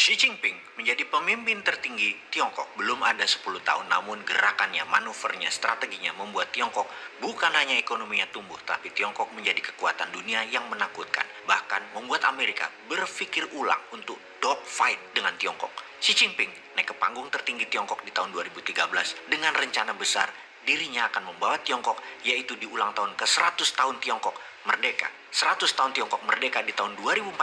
Xi Jinping menjadi pemimpin tertinggi Tiongkok belum ada 10 tahun, namun gerakannya, manuvernya, strateginya membuat Tiongkok bukan hanya ekonominya tumbuh, tapi Tiongkok menjadi kekuatan dunia yang menakutkan. Bahkan membuat Amerika berpikir ulang untuk dogfight dengan Tiongkok. Xi Jinping naik ke panggung tertinggi Tiongkok di tahun 2013 dengan rencana besar dirinya akan membawa Tiongkok, yaitu di ulang tahun ke-100 tahun Tiongkok merdeka. 100 tahun Tiongkok merdeka di tahun 2049,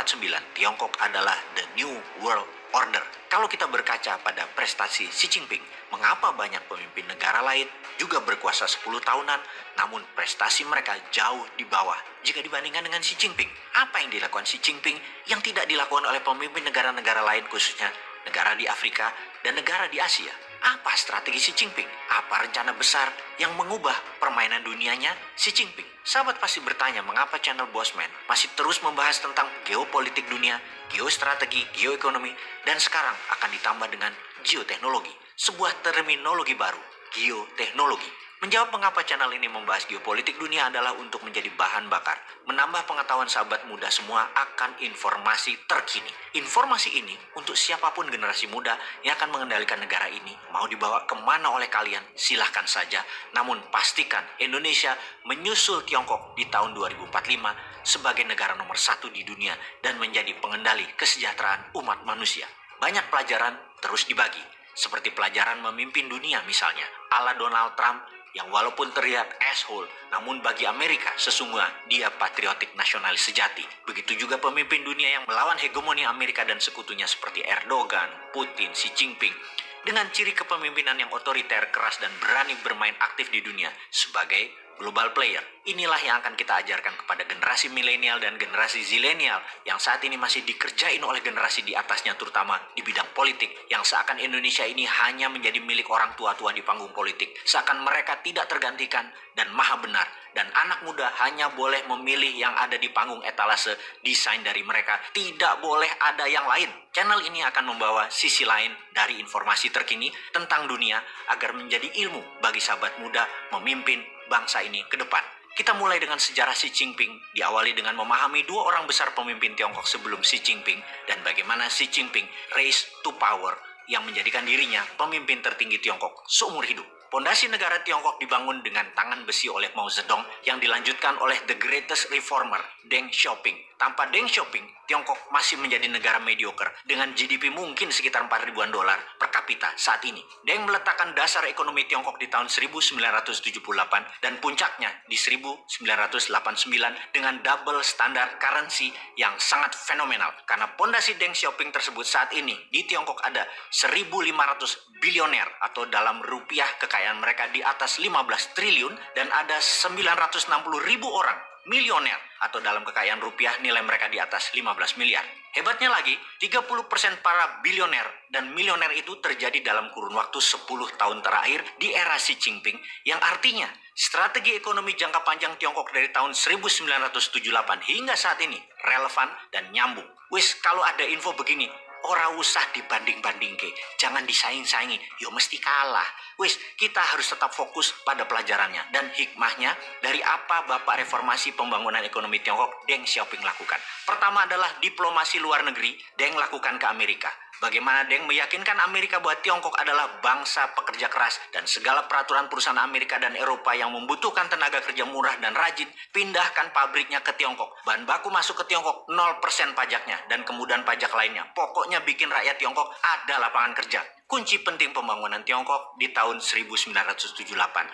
Tiongkok adalah the new world order. Kalau kita berkaca pada prestasi Xi Jinping, mengapa banyak pemimpin negara lain juga berkuasa 10 tahunan, namun prestasi mereka jauh di bawah jika dibandingkan dengan Xi Jinping? Apa yang dilakukan Xi Jinping yang tidak dilakukan oleh pemimpin negara-negara lain, khususnya negara di Afrika dan negara di Asia? Apa strategi Xi Jinping? Apa rencana besar yang mengubah permainan dunianya Xi Jinping? Sahabat pasti bertanya mengapa channel Bosman masih terus membahas tentang geopolitik dunia, geostrategi, geoekonomi, dan sekarang akan ditambah dengan geoteknologi. Sebuah terminologi baru, geoteknologi. Menjawab mengapa channel ini membahas geopolitik dunia adalah untuk menjadi bahan bakar, menambah pengetahuan sahabat muda semua akan informasi terkini. Informasi ini untuk siapapun generasi muda yang akan mengendalikan negara ini, mau dibawa kemana oleh kalian, silahkan saja. Namun pastikan Indonesia menyusul Tiongkok di tahun 2045 sebagai negara nomor 1 di dunia dan menjadi pengendali kesejahteraan umat manusia. Banyak pelajaran terus dibagi, seperti pelajaran memimpin dunia misalnya, ala Donald Trump, yang walaupun terlihat asshole, namun bagi Amerika sesungguhnya dia patriotik nasionalis sejati. Begitu juga pemimpin dunia yang melawan hegemoni Amerika dan sekutunya seperti Erdogan, Putin, Xi Jinping, dengan ciri kepemimpinan yang otoriter, keras, dan berani bermain aktif di dunia sebagai global player. Inilah yang akan kita ajarkan kepada generasi milenial dan generasi zilenial yang saat ini masih dikerjain oleh generasi di atasnya, terutama di bidang politik, yang seakan Indonesia ini hanya menjadi milik orang tua-tua di panggung politik, seakan mereka tidak tergantikan dan maha benar, dan anak muda hanya boleh memilih yang ada di panggung etalase desain dari mereka, tidak boleh ada yang lain. Channel ini akan membawa sisi lain dari informasi terkini tentang dunia agar menjadi ilmu bagi sahabat muda memimpin bangsa ini ke depan. Kita mulai dengan sejarah Xi Jinping, diawali dengan memahami dua orang besar pemimpin Tiongkok sebelum Xi Jinping dan bagaimana Xi Jinping rise to power yang menjadikan dirinya pemimpin tertinggi Tiongkok seumur hidup. Pondasi negara Tiongkok dibangun dengan tangan besi oleh Mao Zedong yang dilanjutkan oleh the greatest reformer, Deng Xiaoping. Tanpa Deng Xiaoping, Tiongkok masih menjadi negara mediocre dengan GDP mungkin sekitar 4 ribuan dolar per kapita saat ini. Deng meletakkan dasar ekonomi Tiongkok di tahun 1978 dan puncaknya di 1989 dengan double standard currency yang sangat fenomenal. Karena pondasi Deng Xiaoping tersebut saat ini di Tiongkok ada 1.500 bilioner atau dalam rupiah kekayaan mereka di atas 15 triliun dan ada 960 ribu orang milioner atau dalam kekayaan rupiah nilai mereka di atas 15 miliar. Hebatnya lagi, 30% para bilioner dan milioner itu terjadi dalam kurun waktu 10 tahun terakhir di era Xi Jinping, yang artinya strategi ekonomi jangka panjang Tiongkok dari tahun 1978 hingga saat ini relevan dan nyambung. Wis, kalau ada info begini, ora usah dibanding-banding ke, jangan disaing-saingi, yo mesti kalah. Wis, kita harus tetap fokus pada pelajarannya dan hikmahnya dari apa Bapak Reformasi Pembangunan Ekonomi Tiongkok Deng Xiaoping lakukan. Pertama adalah diplomasi luar negeri Deng lakukan ke Amerika. Bagaimana Deng meyakinkan Amerika bahwa Tiongkok adalah bangsa pekerja keras dan segala peraturan perusahaan Amerika dan Eropa yang membutuhkan tenaga kerja murah dan rajin, pindahkan pabriknya ke Tiongkok. Bahan baku masuk ke Tiongkok 0% pajaknya dan kemudahan pajak lainnya. Pokoknya bikin rakyat Tiongkok ada lapangan kerja. Kunci penting pembangunan Tiongkok di tahun 1978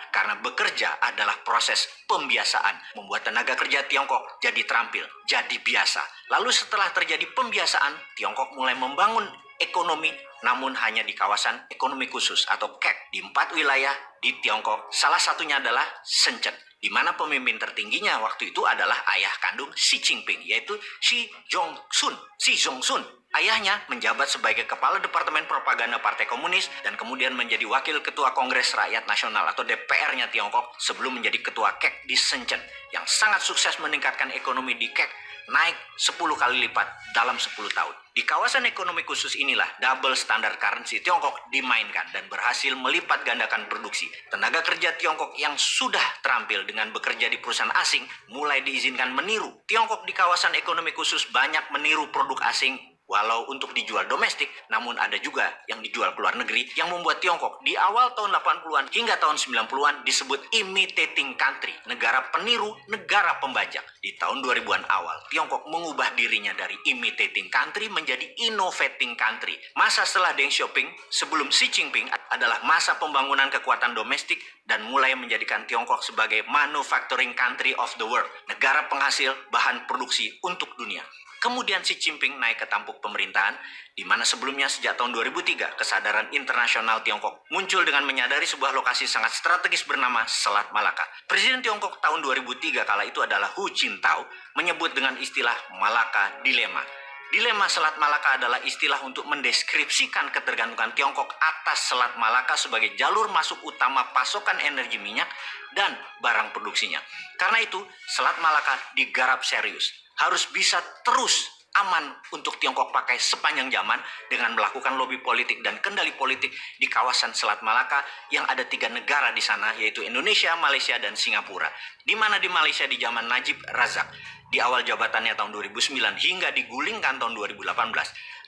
karena bekerja adalah proses pembiasaan, membuat tenaga kerja Tiongkok jadi terampil, jadi biasa. Lalu setelah terjadi pembiasaan, Tiongkok mulai membangun ekonomi, namun hanya di kawasan ekonomi khusus atau CAC di 4 wilayah di Tiongkok. Salah satunya adalah Shenzhen, di mana pemimpin tertingginya waktu itu adalah ayah kandung Xi Jinping, yaitu Xi Zongsun. Ayahnya menjabat sebagai Kepala Departemen Propaganda Partai Komunis dan kemudian menjadi Wakil Ketua Kongres Rakyat Nasional atau DPR-nya Tiongkok sebelum menjadi Ketua CAC di Shenzhen, yang sangat sukses meningkatkan ekonomi di CAC naik 10 kali lipat dalam 10 tahun. Di kawasan ekonomi khusus inilah double standard currency Tiongkok dimainkan dan berhasil melipat gandakan produksi. Tenaga kerja Tiongkok yang sudah terampil dengan bekerja di perusahaan asing mulai diizinkan meniru. Tiongkok di kawasan ekonomi khusus banyak meniru produk asing Walau untuk dijual domestik, namun ada juga yang dijual ke luar negeri yang membuat Tiongkok di awal tahun 80-an hingga tahun 90-an disebut imitating country, negara peniru, negara pembajak. Di tahun 2000-an awal, Tiongkok mengubah dirinya dari imitating country menjadi innovating country. Masa setelah Deng Xiaoping sebelum Xi Jinping adalah masa pembangunan kekuatan domestik dan mulai menjadikan Tiongkok sebagai manufacturing country of the world, negara penghasil bahan produksi untuk dunia. Kemudian Xi Jinping naik ke tampuk pemerintahan, di mana sebelumnya sejak tahun 2003 kesadaran internasional Tiongkok muncul dengan menyadari sebuah lokasi sangat strategis bernama Selat Malaka. Presiden Tiongkok tahun 2003 kala itu adalah Hu Jintao menyebut dengan istilah Malaka Dilema. Dilema Selat Malaka adalah istilah untuk mendeskripsikan ketergantungan Tiongkok atas Selat Malaka sebagai jalur masuk utama pasokan energi minyak dan barang produksinya. Karena itu, Selat Malaka digarap serius. Harus bisa terus aman untuk Tiongkok pakai sepanjang zaman dengan melakukan lobi politik dan kendali politik di kawasan Selat Malaka yang ada 3 negara di sana, yaitu Indonesia, Malaysia, dan Singapura. Di mana di Malaysia di zaman Najib Razak di awal jabatannya tahun 2009 hingga digulingkan tahun 2018.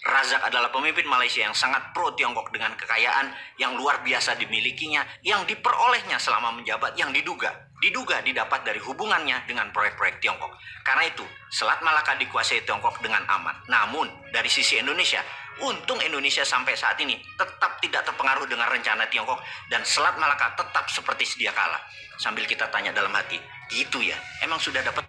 Razak adalah pemimpin Malaysia yang sangat pro Tiongkok dengan kekayaan yang luar biasa dimilikinya, yang diperolehnya selama menjabat, yang diduga didapat dari hubungannya dengan proyek-proyek Tiongkok. Karena itu, Selat Malaka dikuasai Tiongkok dengan aman. Namun, dari sisi Indonesia, untung Indonesia sampai saat ini tetap tidak terpengaruh dengan rencana Tiongkok dan Selat Malaka tetap seperti sedia kala. Sambil kita tanya dalam hati, gitu ya, emang sudah dapat